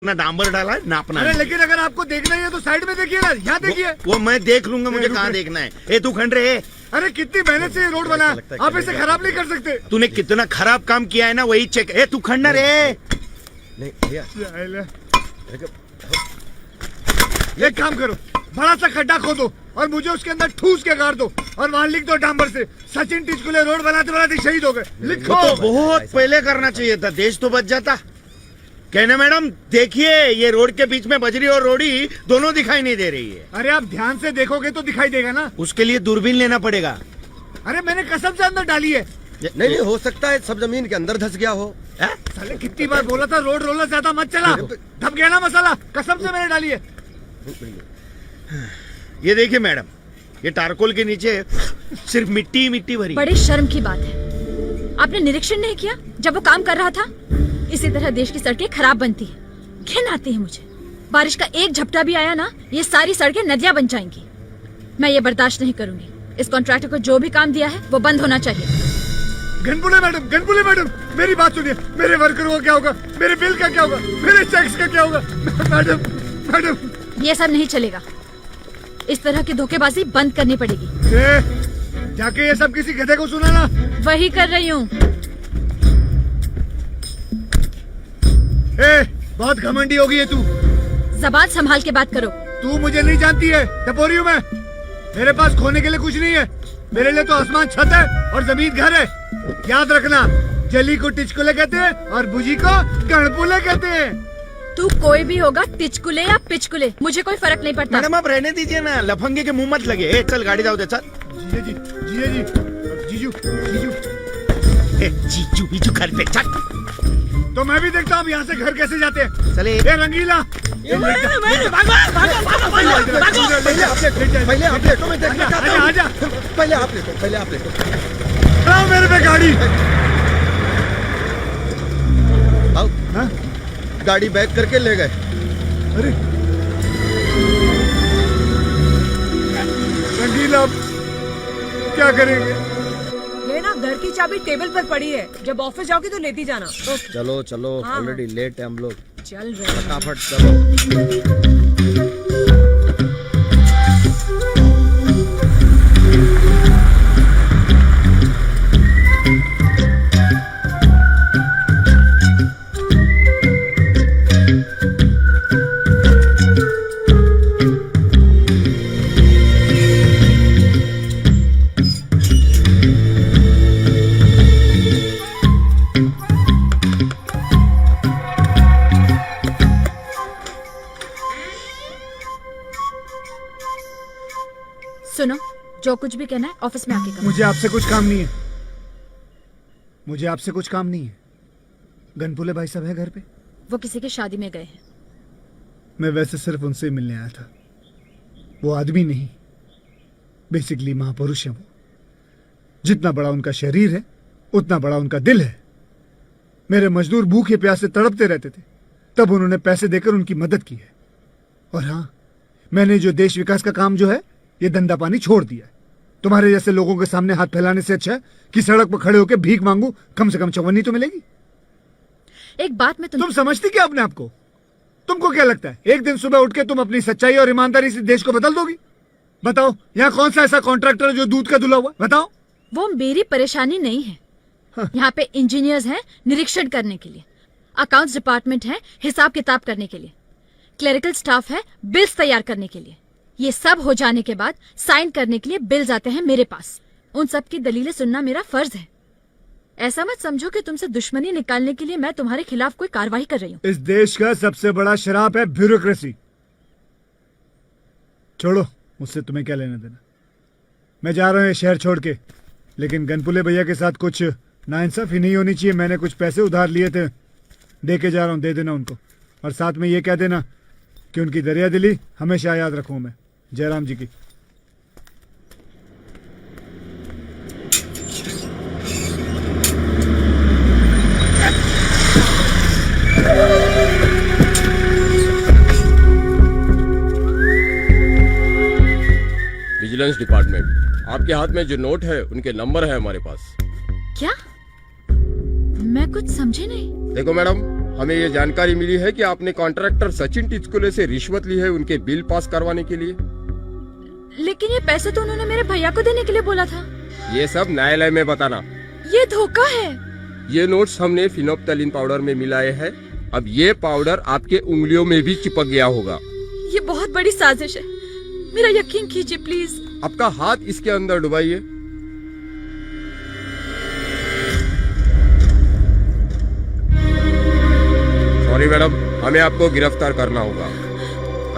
ना डांबर डाला है नापना अरे है। लेकिन अगर आपको देखना ही है तो साइड में देखिए ना, यहाँ देखिए। वो मैं देख लूंगा, मुझे कहाँ देखना है। ए तू खंड रे, अरे कितनी मेहनत से ये रोड बना, आप इसे खराब नहीं कर सकते। तूने कितना खराब काम किया है ना, वही चेक। ए तू खंड ना रे। नहीं भैया, एक काम करो, बड़ा सा खड्डा खोदो और मुझे उसके अंदर ठूस के गाड़ दो और वहाँ लिख दो डांबर से, सचिन टिचकुले रोड बनाते बनाते शहीद हो गए। लिखो। वो तो बहुत पहले करना चाहिए था, देश तो बच जाता। कहना मैडम देखिए, ये रोड के बीच में बजरी और रोड़ी दोनों दिखाई नहीं दे रही है। अरे आप ध्यान से देखोगे तो दिखाई देगा ना। उसके लिए दूरबीन लेना पड़ेगा। अरे मैंने कसम से अंदर डाली है। नहीं हो सकता है सब जमीन के अंदर धस गया हो। साले कितनी बार बोला था रोड रोलर ज्यादा मत चला, धप गया ना मसाला। कसम से मैंने डाली है। ये देखिए मैडम, ये टारकोल के नीचे सिर्फ मिट्टी मिट्टी भरी। बड़े शर्म की बात है, आपने निरीक्षण नहीं किया जब वो काम कर रहा था? इसी तरह देश की सड़कें खराब बनती है। घिन आती है मुझे। बारिश का एक झपटा भी आया ना, ये सारी सड़कें नदियां बन जाएंगी। मैं ये बर्दाश्त नहीं करूंगी। इस कॉन्ट्रैक्टर को जो भी काम दिया है वो बंद होना चाहिए। गनपुले मैडम, मेरी बात सुनिए। मेरे वर्करों का क्या होगा, मेरे बिल का क्या होगा, मेरे टैक्स का क्या होगा? मैडम ये सब नहीं चलेगा। इस तरह की धोखेबाजी बंद करनी पड़ेगी। जाके ये सब किसी गधे को सुनाना। वही कर रही हूँ। बहुत घमंडी होगी है तू। जबान संभाल के बात करो। तू मुझे नहीं जानती है, टपोरी हूँ मैं। मेरे पास खोने के लिए कुछ नहीं है। मेरे लिए तो आसमान छत है और जमीन घर है। याद रखना, जली को टिचकुले कहते हैं और बुझी को गणपुले कहते हैं। तू कोई भी होगा, टिचकुले या पिचकुले, मुझे कोई फर्क नहीं पड़ता। मैडम आप रहने दीजिए ना, लफंगे के मुंह मत लगे। ए, चल गाड़ी जाओ दे चल। जीजू बीजू घर पे चल। तो मैं भी देखता हूँ यहाँ से घर कैसे जाते हैं। चले। ए रंगीला, पहले आप लेटो, मैं देखना चाहता हूँ। आजा। पहले आप लेटो। लाओ मेरे पे गाड़ी। आओ। हाँ? गाड़ी बैक करके ले गए। अरे रंगीला, क्या करेंगे? ये ना घर की चाबी टेबल पर पड़ी है, जब ऑफिस जाओगी तो लेती जाना। चलो हाँ। ऑलरेडी लेट है हम लोग। चल रहे फटाफट चलो। सुनो, जो कुछ भी कहना है ऑफिस में आके करो। मुझे आपसे कुछ काम नहीं है। गनपुले भाई साहब है घर पे? वो किसी की शादी में गए हैं। मैं वैसे सिर्फ उनसे ही मिलने आया था। वो आदमी नहीं, बेसिकली महापुरुष है वो। जितना बड़ा उनका शरीर है उतना बड़ा उनका दिल है। मेरे मजदूर भूखे प्यासे तड़पते रहते थे, तब उन्होंने पैसे देकर उनकी मदद की है। और हाँ, मैंने जो देश विकास का काम जो है, ये धंधा पानी छोड़ दिया है। तुम्हारे जैसे लोगों के सामने हाथ फैलाने से अच्छा है कि सड़क पर खड़े होकर भीख मांगू। कम से कम चौवन्नी तो मिलेगी। एक बात में तुम समझती क्या अपने आप को? तुमको क्या लगता है एक दिन सुबह उठ के तुम अपनी सच्चाई और ईमानदारी से देश को बदल दोगी? बताओ, यहाँ कौन सा ऐसा कॉन्ट्रैक्टर है जो दूध का धुला हुआ? बताओ। वो मेरी परेशानी नहीं है। हाँ। यहाँ पे इंजीनियर्स हैं निरीक्षण करने के लिए, अकाउंट्स डिपार्टमेंट है हिसाब किताब करने के लिए, क्लरिकल स्टाफ है बिल्स तैयार करने के लिए। ये सब हो जाने के बाद साइन करने के लिए बिल्स आते हैं मेरे पास। उन सब की दलीलें सुनना मेरा फर्ज है। ऐसा मत समझो कि तुमसे दुश्मनी निकालने के लिए मैं तुम्हारे खिलाफ कोई कार्रवाई कर रही हूँ। इस देश का सबसे बड़ा शराब है ब्यूरोक्रेसी। छोड़ो, मुझसे तुम्हें क्या लेना देना। मैं जा रहा हूँ ये शहर छोड़ के, लेकिन गनपुले भैया के साथ कुछ नाइंसाफी नहीं होनी चाहिए। मैंने कुछ पैसे उधार लिए थे, दे के जा रहा हूँ, दे देना उनको। और साथ में ये कह देना कि उनकी दरिया दिली हमेशा याद रखूँ मैं। जयराम जी की। विजिलेंस डिपार्टमेंट, आपके हाथ में जो नोट है उनके नंबर है हमारे पास। क्या? मैं कुछ समझे नहीं। देखो मैडम, हमें ये जानकारी मिली है कि आपने कॉन्ट्रैक्टर सचिन टिचकुले से रिश्वत ली है उनके बिल पास करवाने के लिए। लेकिन ये पैसे तो उन्होंने मेरे भैया को देने के लिए बोला था। ये सब न्यायालय में बताना। ये धोखा है। ये नोट्स हमने फिनोप्टैलिन पाउडर में मिलाए हैं। अब ये पाउडर आपके उंगलियों में भी चिपक गया होगा। ये बहुत बड़ी साजिश है, मेरा यकीन कीजिए प्लीज। आपका हाथ इसके अंदर डुबाइए। सॉरी मैडम, हमें आपको गिरफ्तार करना होगा।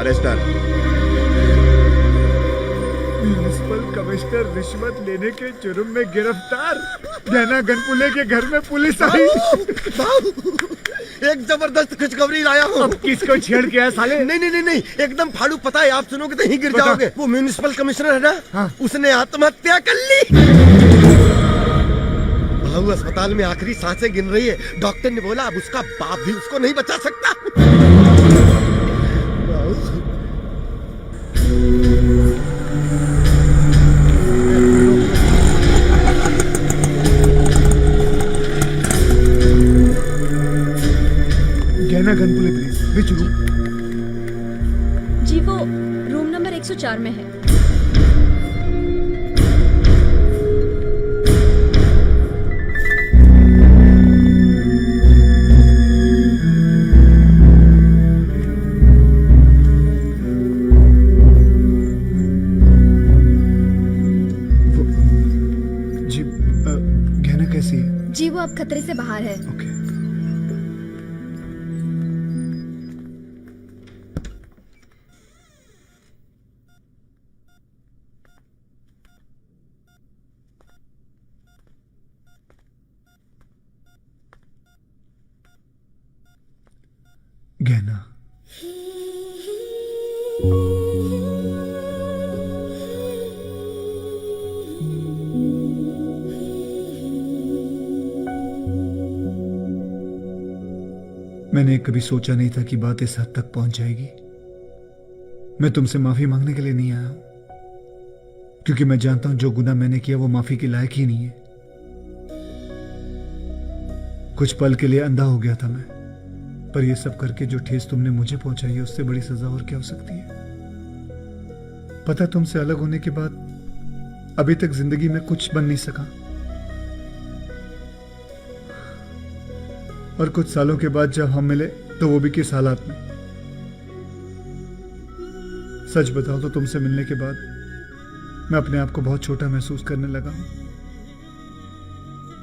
अरेस्टर। म्युनिसिपल कमिश्नर रिश्वत लेने के जुर्म में गिरफ्तार। गहना गनपुले के घर में पुलिस आई। एक जबरदस्त खुशखबरी लाया हूँ। अब किसको छेड़ के आया साले? नहीं नहीं नहीं नहीं, एकदम फाड़ू। पता है, आप सुनोगे तो ही गिर बता। जाओगे। वो म्युनिसिपल कमिश्नर है ना, हाँ। उसने आत्महत्या कर ली। बहू अस्पताल में आखिरी सांसें गिन रही है। डॉक्टर ने बोला अब उसका बाप भी उसको नहीं बचा सकता। गहना गनपुले प्लीज, विच रूम? जी वो रूम नंबर 104 में है। जी गहना कैसी है? जी वो अब खतरे से बाहर है। ओके। गहना, मैंने कभी सोचा नहीं था कि बात इस हद तक पहुंच जाएगी। मैं तुमसे माफी मांगने के लिए नहीं आया हूं, क्योंकि मैं जानता हूं जो गुनाह मैंने किया वो माफी के लायक ही नहीं है। कुछ पल के लिए अंधा हो गया था मैं, पर यह सब करके जो ठेस तुमने मुझे पहुंचाई है उससे बड़ी सजा और क्या हो सकती है? पता, तुमसे अलग होने के बाद अभी तक जिंदगी में कुछ बन नहीं सका, और कुछ सालों के बाद जब हम मिले तो वो भी किस हालात में। सच बताओ तो तुमसे मिलने के बाद मैं अपने आप को बहुत छोटा महसूस करने लगा हूं।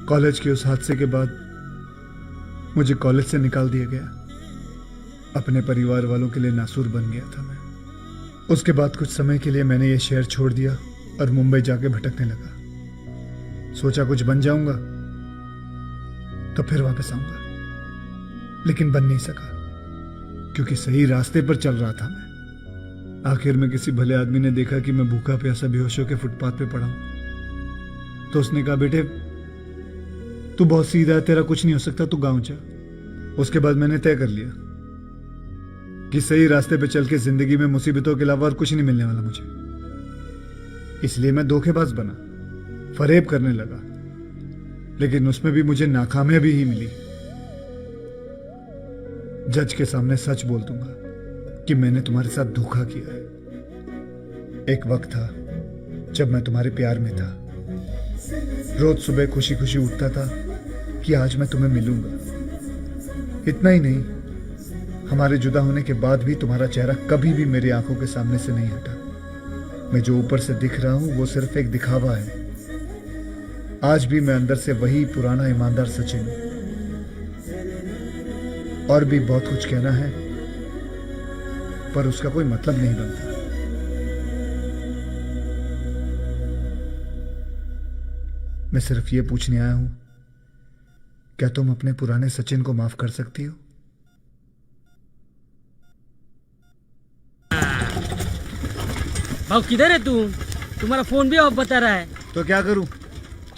कॉलेज के उस हादसे के बाद मुझे कॉलेज से निकाल दिया गया। अपने परिवार वालों के लिए नासूर बन गया था मैं। उसके बाद कुछ समय के लिए मैंने ये शहर छोड़ दिया और मुंबई जाके भटकने लगा। सोचा कुछ बन जाऊंगा तो फिर वापस आऊंगा, लेकिन बन नहीं सका, क्योंकि सही रास्ते पर चल रहा था मैं। आखिर में किसी भले आदमी ने देखा कि मैं भूखा प्यासा बेहोश होकर फुटपाथ पे पड़ा हूं, तो उसने कहा, बेटे तू बहुत सीधा है, तेरा कुछ नहीं हो सकता, तू गांव जा। उसके बाद मैंने तय कर लिया कि सही रास्ते पे चल के जिंदगी में मुसीबतों के अलावा और कुछ नहीं मिलने वाला मुझे। इसलिए मैं धोखेबाज बना, फरेब करने लगा, लेकिन उसमें भी मुझे नाकामयाबी ही मिली। जज के सामने सच बोल दूंगा कि मैंने तुम्हारे साथ धोखा किया है। एक वक्त था जब मैं तुम्हारे प्यार में था। रोज सुबह खुशी खुशी उठता था कि आज मैं तुम्हें मिलूंगा। इतना ही नहीं, हमारे जुदा होने के बाद भी तुम्हारा चेहरा कभी भी मेरी आंखों के सामने से नहीं हटा। मैं जो ऊपर से दिख रहा हूं वो सिर्फ एक दिखावा है। आज भी मैं अंदर से वही पुराना ईमानदार सचिन हूं। और भी बहुत कुछ कहना है, पर उसका कोई मतलब नहीं बनता। मैं सिर्फ ये पूछने आया हूं, क्या तुम अपने पुराने सचिन को माफ कर सकती हो? भाव किधर है तू? तुम्हारा फोन भी ऑफ बता रहा है। तो क्या करूं?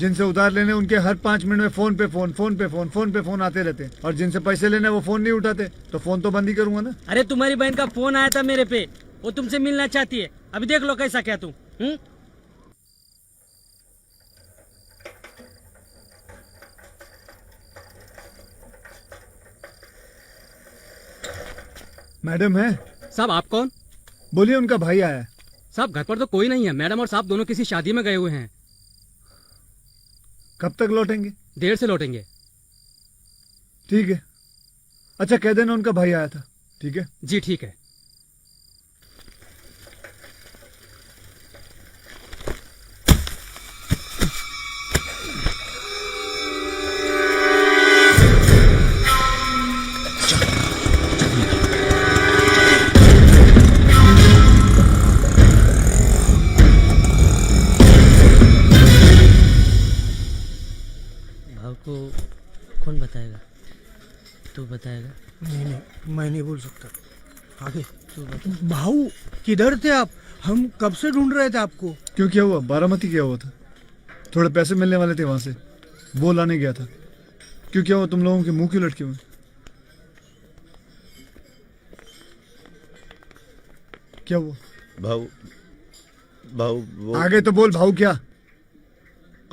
जिनसे उधार लेने उनके हर 5 मिनट में फोन पे फोन आते रहते हैं, और जिनसे पैसे लेने वो फोन नहीं उठाते, तो फोन तो बंद ही करूंगा ना। अरे तुम्हारी बहन का फोन आया था मेरे पे, वो तुमसे मिलना चाहती है। अभी देख लो कैसा क्या तू। मैडम है? साहब आप कौन? बोलिए, उनका भाई आया है। साहब घर पर तो कोई नहीं है। मैडम और साहब दोनों किसी शादी में गए हुए हैं। कब तक लौटेंगे? देर से लौटेंगे। ठीक है। अच्छा, कह देना उनका भाई आया था। ठीक है? जी ठीक है। भाव को कौन बताएगा? तू बताएगा? नहीं, मैं नहीं बोल सकता। आगे तू बता। भाऊ, किधर थे आप? हम कब से ढूंढ रहे थे आपको। क्यों, क्या हुआ? बारामती क्या हुआ था? थोड़े पैसे मिलने वाले थे वहां से, वो लाने गया था। क्यों, क्या हुआ? तुम लोगों के मुंह क्यों लटके हुए? क्या हुआ? भाऊ, भाऊ वो आगे तो बोल भाऊ। क्या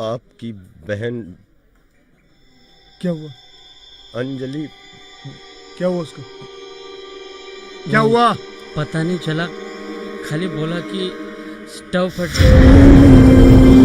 आपकी बहन क्या हुआ? अंजलि। क्या हुआ उसको? क्या हुआ? पता नहीं चला, खाली बोला कि स्टव फट गया।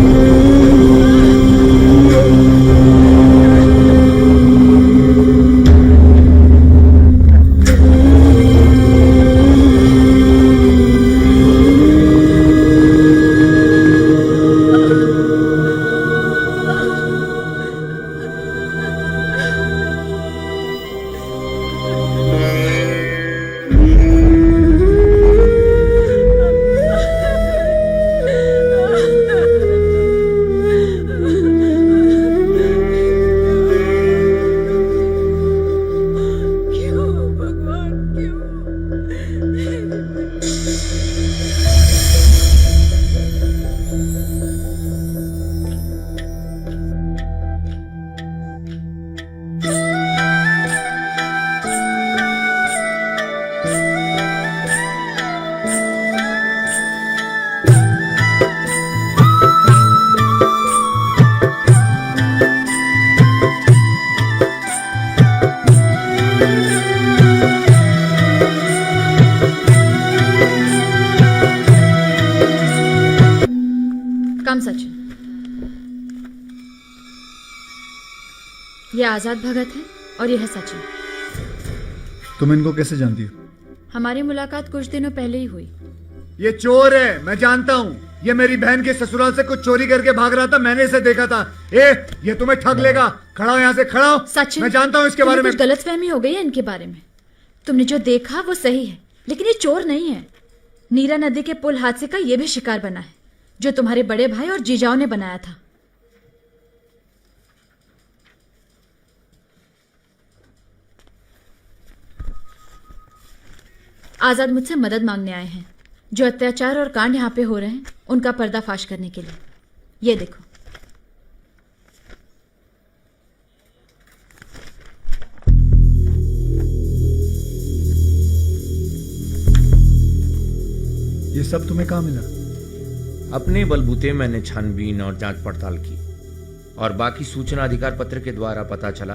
कम सचिन, ये आजाद भगत है और ये है सचिन। तुम इनको कैसे जानती हो? हमारी मुलाकात कुछ दिनों पहले ही हुई। ये चोर है, मैं जानता हूँ। ये मेरी बहन के ससुराल से कुछ चोरी करके भाग रहा था, मैंने इसे देखा था। ये तुम्हें ठग लेगा। खड़ा हो यहाँ से, खड़ा हो। सचिन, मैं जानता हूँ इसके बारे में। कुछ गलतफहमी हो गई है इनके बारे में। तुमने जो देखा वो सही है, लेकिन ये चोर नहीं है। नीरा नदी के पुल हादसे का ये भी शिकार बना है, जो तुम्हारे बड़े भाई और जीजाओ ने बनाया था। आजाद मुझसे मदद मांगने आए हैं। जो अत्याचार और कांड यहाँ पे हो रहे हैं उनका पर्दाफाश करने के लिए। ये देखो। ये सब तुम्हें कहाँ मिला? अपने बलबूते मैंने छानबीन और जांच पड़ताल की और बाकी सूचना अधिकार पत्र के द्वारा पता चला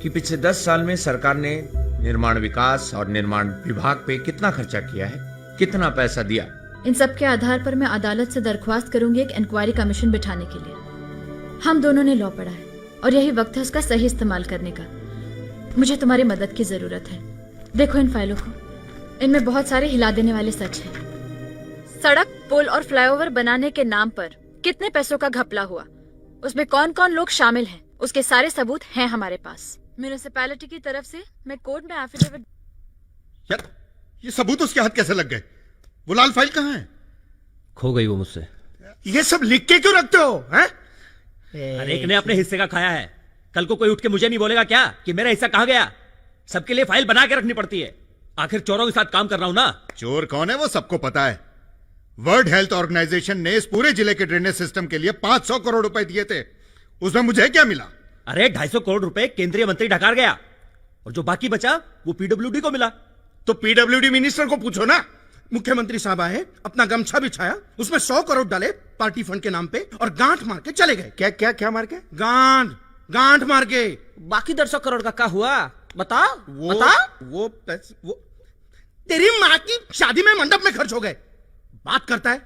कि पिछले 10 साल में सरकार ने निर्माण विकास और निर्माण विभाग पे कितना खर्चा किया है, कितना पैसा दिया। इन सब के आधार पर मैं अदालत से दरख्वास्त करूंगी एक इंक्वायरी कमीशन बिठाने के लिए। हम दोनों ने लॉ पढ़ा है और यही वक्त है उसका सही इस्तेमाल करने का। मुझे तुम्हारी मदद की जरूरत है। देखो इन फाइलों को, इनमें बहुत सारे हिला देने वाले सच हैं। सड़क, पुल और फ्लाईओवर बनाने के नाम पर कितने पैसों का घपला हुआ, उसमें कौन कौन लोग शामिल हैं, उसके सारे सबूत हैं हमारे पास। म्युनिसिपैलिटी की तरफ से मैं कोर्ट में एफिडेविट। यार, ये सबूत उसके हाथ कैसे लग गए? वो लाल फाइल कहाँ है? खो गई वो मुझसे। ये सब लिख के क्यों रखते हो? हैं? हर एक ने अपने हिस्से का खाया है। कल को कोई उठ के मुझे नहीं बोलेगा क्या कि मेरा हिस्सा कहाँ गया? सबके लिए फाइल बना के रखनी पड़ती है। आखिर चोरों के साथ काम कर रहा हूं ना। चोर कौन है वो सबको पता है। वर्ल्ड हेल्थ ऑर्गेनाइजेशन ने इस पूरे जिले के ड्रेनेज सिस्टम के लिए 500 करोड़ रुपए दिए थे। उसमें मुझे क्या मिला? अरे 250 करोड़ रुपए केंद्रीय मंत्री ढकार गया और जो बाकी बचा वो पीडब्ल्यूडी को मिला। तो पीडब्ल्यूडी मिनिस्टर को पूछो ना। मुख्यमंत्री साहब आए, अपना गमछा बिछाया, उसमें 100 करोड़ डाले पार्टी फंड के नाम पे और गांठ मार के चले गए। क्या क्या क्या मार के? गांठ मार के। बाकी 150 करोड़ का क्या हुआ बता? वो बता? वो पैसे वो तेरी माँ की शादी में मंडप में खर्च हो गए। बात करता है,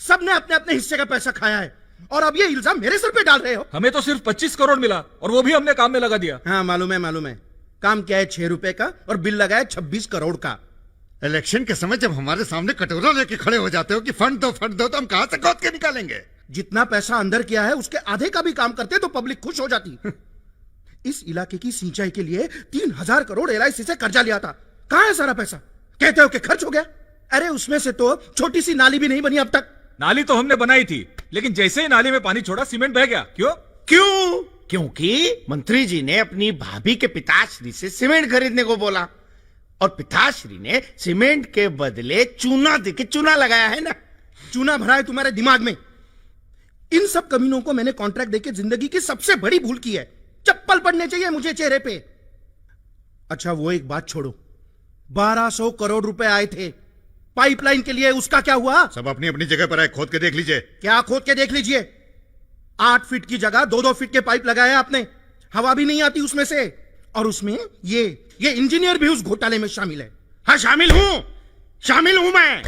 सबने अपने अपने हिस्से का पैसा खाया है और अब ये इल्जाम मेरे सर पे डाल रहे हो। हमें तो सिर्फ 25 करोड़ मिला और वो भी हमने काम में लगा दिया। हाँ मालूम है। काम क्या है 6 रुपए का और बिल लगा है 26 करोड़ का। इलेक्शन के समय जब हमारे सामने कटोरा लेके खड़े हो जाते हो कि फंड दो तो हम कहां से खोद के निकालेंगे? जितना पैसा अंदर किया है उसके आधे का भी काम करते तो पब्लिक खुश हो जाती। इस इलाके की सिंचाई के लिए 3000 करोड़ LIC से कर्जा लिया था। कहां है सारा पैसा? कहते हो कि खर्च हो गया। अरे उसमें से तो छोटी सी नाली भी नहीं बनी अब तक। नाली तो हमने बनाई थी, लेकिन जैसे ही नाली में पानी छोड़ा सीमेंट बह गया। क्यों? क्योंकि मंत्री जी ने अपनी भाभी के पिताश्री से सीमेंट खरीदने को बोला और पिताश्री ने सीमेंट के बदले चूना देके चूना लगाया है ना। चूना भरा है तुम्हारे दिमाग में। इन सब कमीनों को मैंने कॉन्ट्रैक्ट देके जिंदगी की सबसे बड़ी भूल की है। चप्पल पड़ने चाहिए मुझे चेहरे पे। अच्छा वो एक बात छोड़ो, 1200 करोड़ रुपए आए थे पाइपलाइन के लिए, उसका क्या हुआ? सब अपनी अपनी जगह पर है, खोद के देख लीजिए। क्या खोद के देख लीजिए? 8 फीट की जगह 2-2 फीट के पाइप लगाए आपने, हवा भी नहीं आती उसमें से। और उसमें ये इंजीनियर भी उस घोटाले में शामिल है। हाँ शामिल हूं मैं,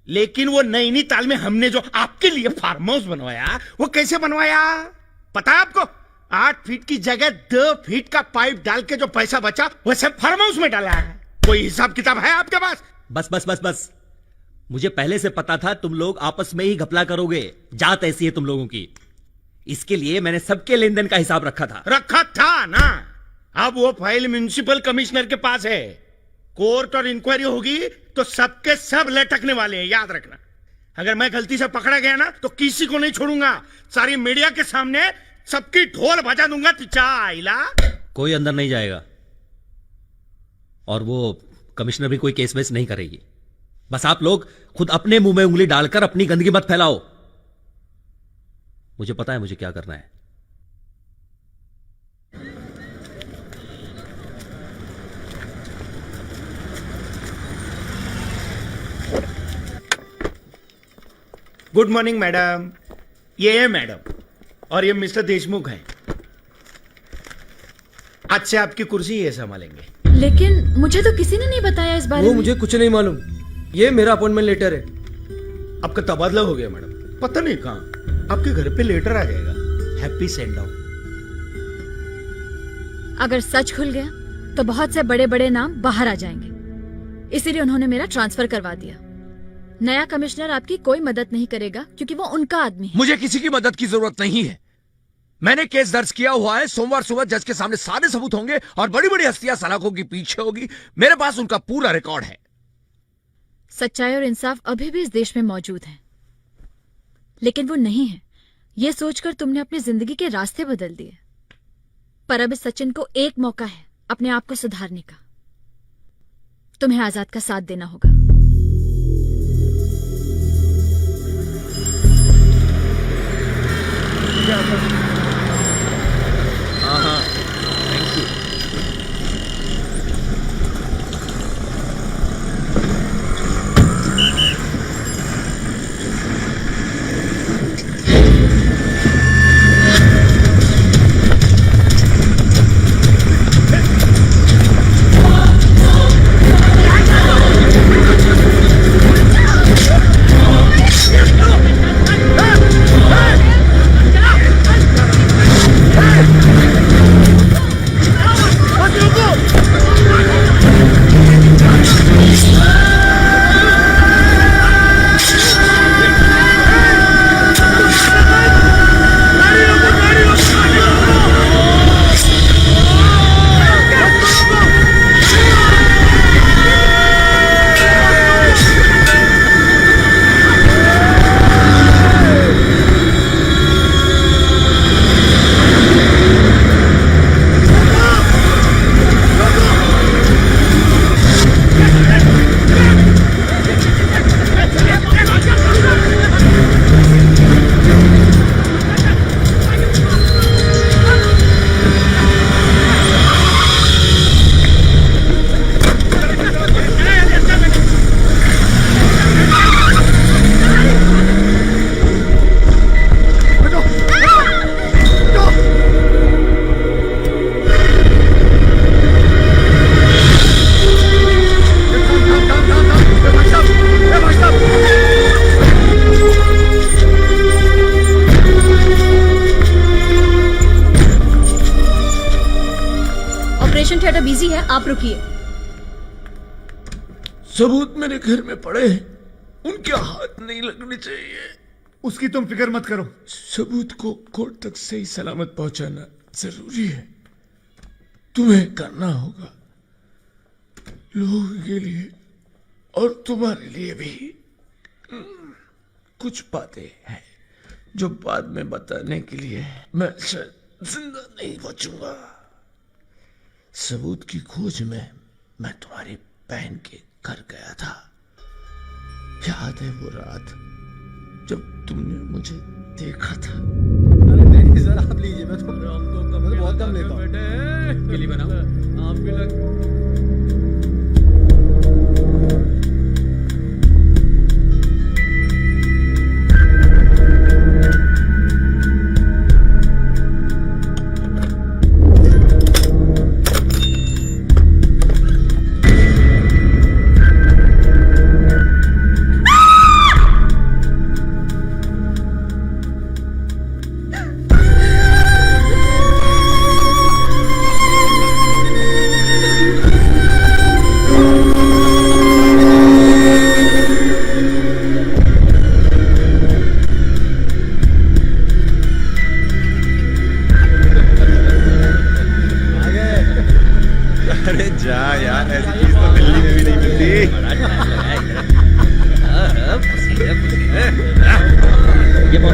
लेकिन वो नैनीताल में हमने जो आपके लिए फार्म हाउस बनवाया वो कैसे बनवाया पता है आपको? 8 फीट की जगह 2 फीट का पाइप डाल के जो पैसा बचा वैसे फार्म हाउस में डाला है। कोई हिसाब किताब है आपके पास? बस मुझे पहले से पता था तुम लोग आपस में ही घपला करोगे। जात ऐसी है तुम लोगों की। इसके लिए मैंने सबके लेन देन का हिसाब रखा था ना। अब वो फाइल म्युनिसिपल कमिश्नर के पास है। कोर्ट और इंक्वायरी होगी तो सबके सब लटकने वाले हैं, याद रखना। अगर मैं गलती से पकड़ा गया ना तो किसी को नहीं छोड़ूंगा। सारी मीडिया के सामने सबकी ढोल बजा दूंगा। तिचाइला कोई अंदर नहीं जाएगा और वो कमिश्नर भी कोई केस वेस नहीं करेगी। बस आप लोग खुद अपने मुंह में उंगली डालकर अपनी गंदगी मत फैलाओ। मुझे पता है मुझे क्या करना है। Good morning madam. ये है मैडम और ये मिस्टर देशमुख हैं। आज से आपकी कुर्सी ये संभालेंगे। लेकिन मुझे तो किसी ने नहीं बताया इस बारे में। मुझे कुछ नहीं मालूम। ये मेरा अपॉइंटमेंट लेटर है। आपका तबादला हो गया मैडम। पता नहीं कहां आपके घर पे लेटर आ जाएगा। Happy send out. अगर सच खुल गया तो बहुत से बड़े बड़े नाम बाहर आ जाएंगे, इसीलिए उन्होंने मेरा ट्रांसफर करवा दिया। नया कमिश्नर आपकी कोई मदद नहीं करेगा क्योंकि वो उनका आदमी है। मुझे किसी की मदद की जरूरत नहीं है। मैंने केस दर्ज किया हुआ है। सोमवार सुबह जज के सामने सारे सबूत होंगे और बड़ी बड़ी हस्तियां सलाखों के पीछे होगी। मेरे पास उनका पूरा रिकॉर्ड है। सच्चाई और इंसाफ अभी भी इस देश में मौजूद है, लेकिन वो नहीं है। ये सोचकर तुमने अपनी जिंदगी के रास्ते बदल दिए। पर अब इस सचिन को एक मौका है अपने आप को सुधारने का। तुम्हें आजाद का साथ देना होगा। हाँ थैंक यू। सबूत मेरे घर में पड़े हैं, उनके हाथ नहीं लगने चाहिए। उसकी तुम फिक्र मत करो। सबूत को कोर्ट तक सही सलामत पहुंचाना जरूरी है। तुम्हें करना होगा, लोगों के लिए और तुम्हारे लिए भी। कुछ बातें हैं जो बाद में बताने के लिए मैं शायद जिंदा नहीं बचूंगा। सबूत की खोज में मैं तुम्हारी बहन के घर गया था। याद है वो रात जब तुमने मुझे देखा था? अरे नहीं सर, आप लीजिए, मैं तो बहुत कम लेता हूँ। के लिए बनाओ आप भी लग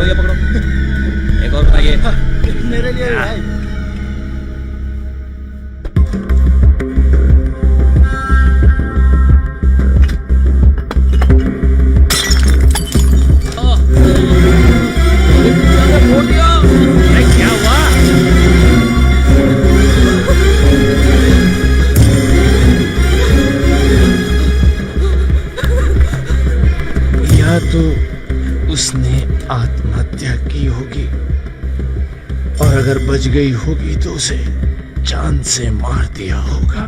ये पकड़ो एक और बताइए मेरे लिए भाई। क्या हुआ? या तो उसने आत्महत्या की होगी और अगर बच गई होगी तो उसे जान से मार दिया होगा।